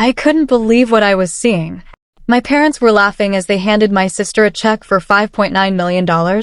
I couldn't believe what I was seeing. My parents were laughing as they handed my sister a check for $5.9 million,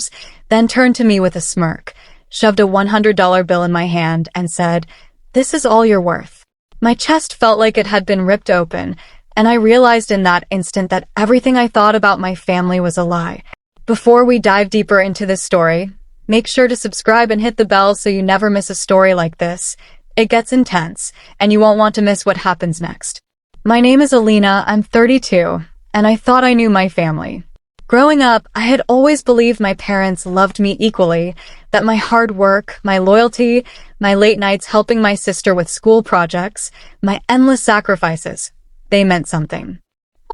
then turned to me with a smirk, shoved a $100 bill in my hand, and said, "This is all you're worth." My chest felt like it had been ripped open, and I realized in that instant that everything I thought about my family was a lie. Before we dive deeper into this story, make sure to subscribe and hit the bell so you never miss a story like this. It gets intense, and you won't want to miss what happens next. My name is Alina, I'm 32, and I thought I knew my family. Growing up, I had always believed my parents loved me equally, that my hard work, my loyalty, my late nights helping my sister with school projects, my endless sacrifices, they meant something.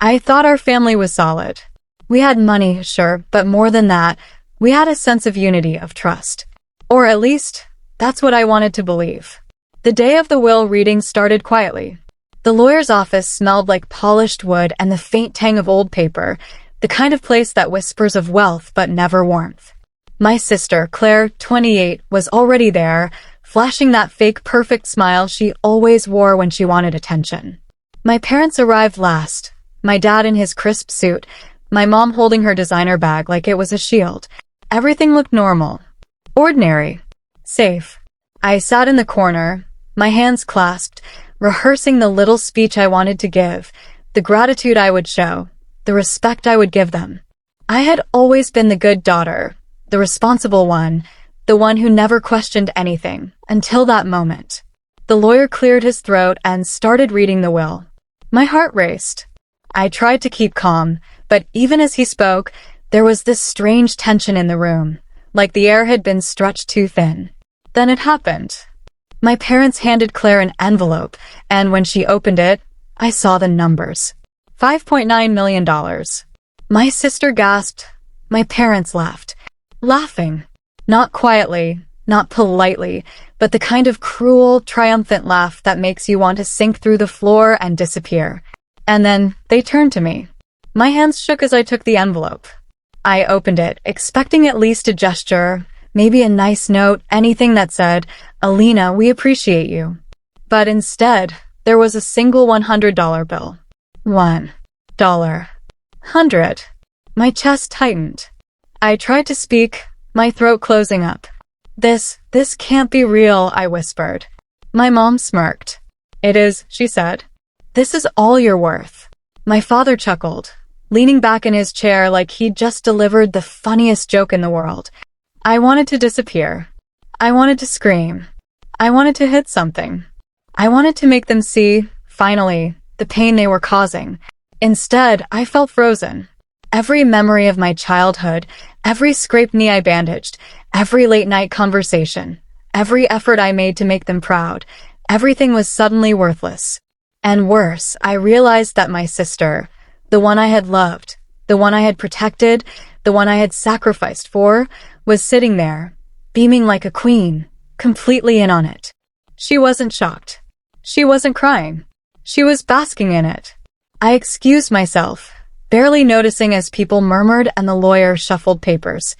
I thought our family was solid. We had money, sure, but more than that, we had a sense of unity, of trust. Or at least, that's what I wanted to believe. The day of the will reading started quietly. The lawyer's office smelled like polished wood and the faint tang of old paper, the kind of place that whispers of wealth but never warmth. My sister, Claire, 28, was already there, flashing that fake perfect smile she always wore when she wanted attention. My parents arrived last, my dad in his crisp suit, my mom holding her designer bag like it was a shield. Everything looked normal, ordinary, safe. I sat in the corner, my hands clasped, rehearsing the little speech I wanted to give, the gratitude I would show, the respect I would give them. I had always been the good daughter, the responsible one, the one who never questioned anything, until that moment. The lawyer cleared his throat and started reading the will. My heart raced. I tried to keep calm, but even as he spoke, there was this strange tension in the room, like the air had been stretched too thin. Then it happened. My parents handed Claire an envelope, and when she opened it, I saw the numbers. $5.9 million. My sister gasped. My parents laughed. Laughing. Not quietly, not politely, but the kind of cruel, triumphant laugh that makes you want to sink through the floor and disappear. And then they turned to me. My hands shook as I took the envelope. I opened it, expecting at least a gesture, maybe a nice note, anything that said, "Alina, we appreciate you." But instead, there was a single $100 bill. $1. 100. My chest tightened. I tried to speak, my throat closing up. This can't be real," I whispered. My mom smirked. "It is," she said. "This is all you're worth." My father chuckled, leaning back in his chair like he'd just delivered the funniest joke in the world. I wanted to disappear. I wanted to scream. I wanted to hit something. I wanted to make them see, finally, the pain they were causing. Instead, I felt frozen. Every memory of my childhood, every scraped knee I bandaged, every late-night conversation, every effort I made to make them proud, everything was suddenly worthless. And worse, I realized that my sister, the one I had loved, the one I had protected, the one I had sacrificed for, was sitting there, beaming like a queen, completely in on it. She wasn't shocked. She wasn't crying. She was basking in it. I excused myself, barely noticing as people murmured and the lawyer shuffled papers.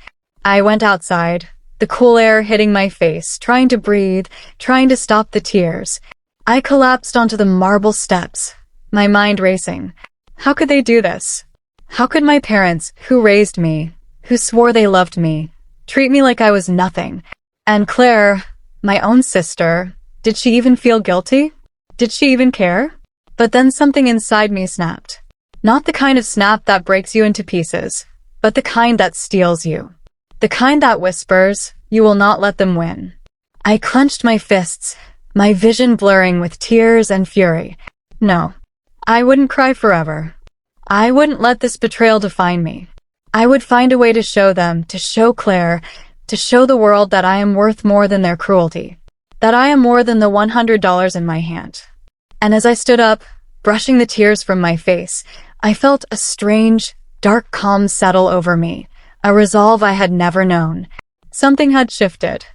I went outside, the cool air hitting my face, trying to breathe, trying to stop the tears. I collapsed onto the marble steps, my mind racing. How could they do this? How could my parents, who raised me, who swore they loved me, treat me like I was nothing? And Claire, my own sister, did she even feel guilty? Did she even care? But then something inside me snapped. Not the kind of snap that breaks you into pieces, but the kind that steals you. The kind that whispers, "You will not let them win." I clenched my fists, my vision blurring with tears and fury. No, I wouldn't cry forever. I wouldn't let this betrayal define me. I would find a way to show them, to show Claire, to show the world that I am worth more than their cruelty, that I am more than the $100 in my hand. And as I stood up, brushing the tears from my face, I felt a strange, dark calm settle over me, a resolve I had never known. Something had shifted,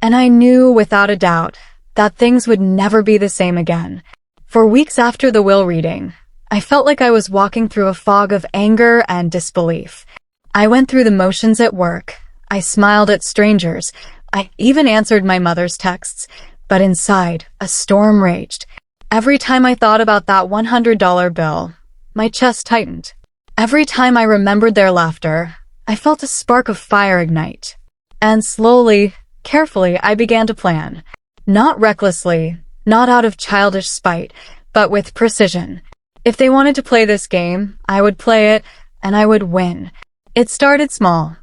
and I knew without a doubt that things would never be the same again. For weeks after the will reading, I felt like I was walking through a fog of anger and disbelief. I went through the motions at work. I smiled at strangers. I even answered my mother's texts. But inside, a storm raged. Every time I thought about that $100 bill, my chest tightened. Every time I remembered their laughter, I felt a spark of fire ignite. And slowly, carefully, I began to plan. Not recklessly, not out of childish spite, but with precision. If they wanted to play this game, I would play it, and I would win. It started small.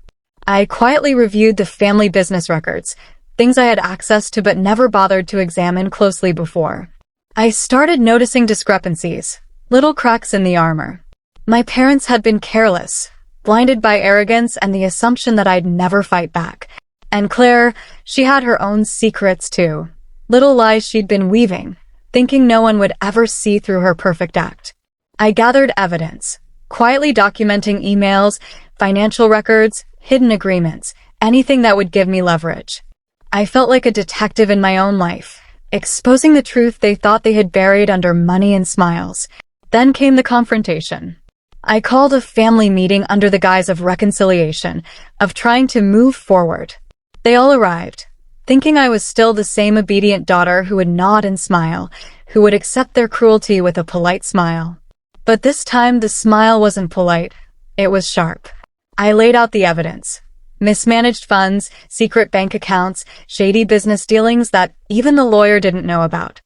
I quietly reviewed the family business records, things I had access to but never bothered to examine closely before. I started noticing discrepancies, little cracks in the armor. My parents had been careless, blinded by arrogance and the assumption that I'd never fight back. And Claire, she had her own secrets too. Little lies she'd been weaving, thinking no one would ever see through her perfect act. I gathered evidence, quietly documenting emails, financial records, hidden agreements, anything that would give me leverage. I felt like a detective in my own life, exposing the truth they thought they had buried under money and smiles. Then came the confrontation. I called a family meeting under the guise of reconciliation, of trying to move forward. They all arrived, thinking I was still the same obedient daughter who would nod and smile, who would accept their cruelty with a polite smile. But this time the smile wasn't polite, it was sharp. I laid out the evidence. Mismanaged funds, secret bank accounts, shady business dealings that even the lawyer didn't know about.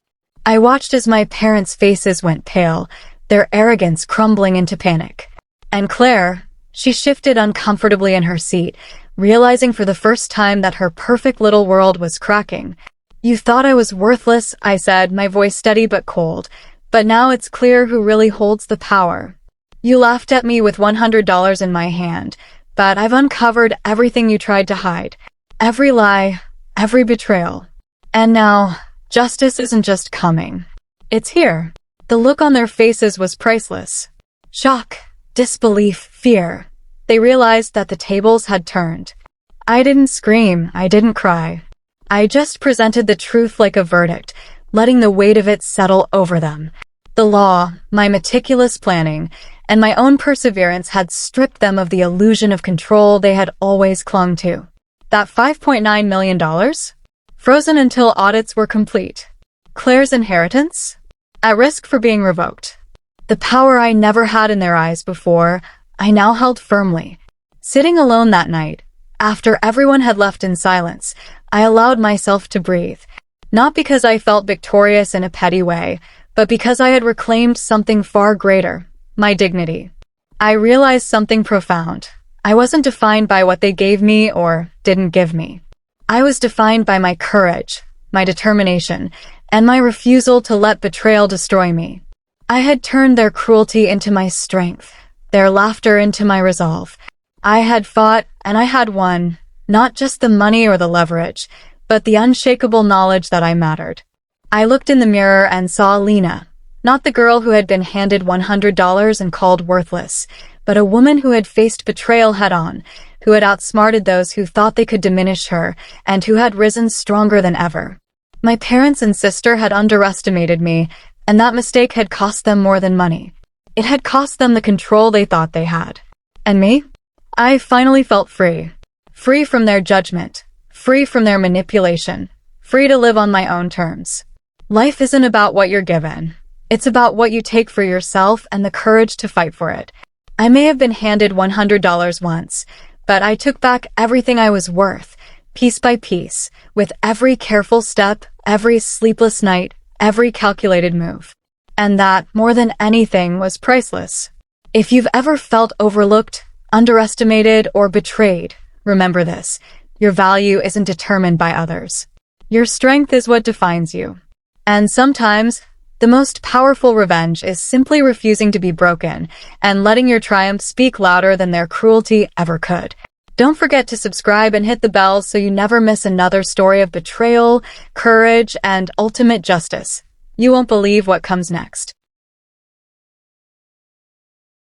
I watched as my parents' faces went pale, their arrogance crumbling into panic. And Claire, she shifted uncomfortably in her seat, realizing for the first time that her perfect little world was cracking. "You thought I was worthless," I said, my voice steady but cold. "But now it's clear who really holds the power. You laughed at me with $100 in my hand, but I've uncovered everything you tried to hide. Every lie, every betrayal. And now, justice isn't just coming. It's here." The look on their faces was priceless. Shock, disbelief, fear. They realized that the tables had turned. I didn't scream, I didn't cry. I just presented the truth like a verdict, letting the weight of it settle over them. The law, my meticulous planning, and my own perseverance had stripped them of the illusion of control they had always clung to. That $5.9 million? Frozen until audits were complete. Claire's inheritance? At risk for being revoked. The power I never had in their eyes before, I now held firmly. Sitting alone that night, after everyone had left in silence, I allowed myself to breathe. Not because I felt victorious in a petty way, but because I had reclaimed something far greater, my dignity. I realized something profound. I wasn't defined by what they gave me or didn't give me. I was defined by my courage, my determination, and my refusal to let betrayal destroy me. I had turned their cruelty into my strength, their laughter into my resolve. I had fought, and I had won, not just the money or the leverage, but the unshakable knowledge that I mattered. I looked in the mirror and saw Lena, not the girl who had been handed $100 and called worthless, but a woman who had faced betrayal head-on, who had outsmarted those who thought they could diminish her, and who had risen stronger than ever. My parents and sister had underestimated me, and that mistake had cost them more than money. It had cost them the control they thought they had. And me? I finally felt free. Free from their judgment. Free from their manipulation. Free to live on my own terms. Life isn't about what you're given. It's about what you take for yourself and the courage to fight for it. I may have been handed $100 once, but I took back everything I was worth, piece by piece, with every careful step, every sleepless night, every calculated move. And that, more than anything, was priceless. If you've ever felt overlooked, underestimated, or betrayed, remember this: your value isn't determined by others. Your strength is what defines you. And sometimes, the most powerful revenge is simply refusing to be broken and letting your triumph speak louder than their cruelty ever could. Don't forget to subscribe and hit the bell so you never miss another story of betrayal, courage, and ultimate justice. You won't believe what comes next.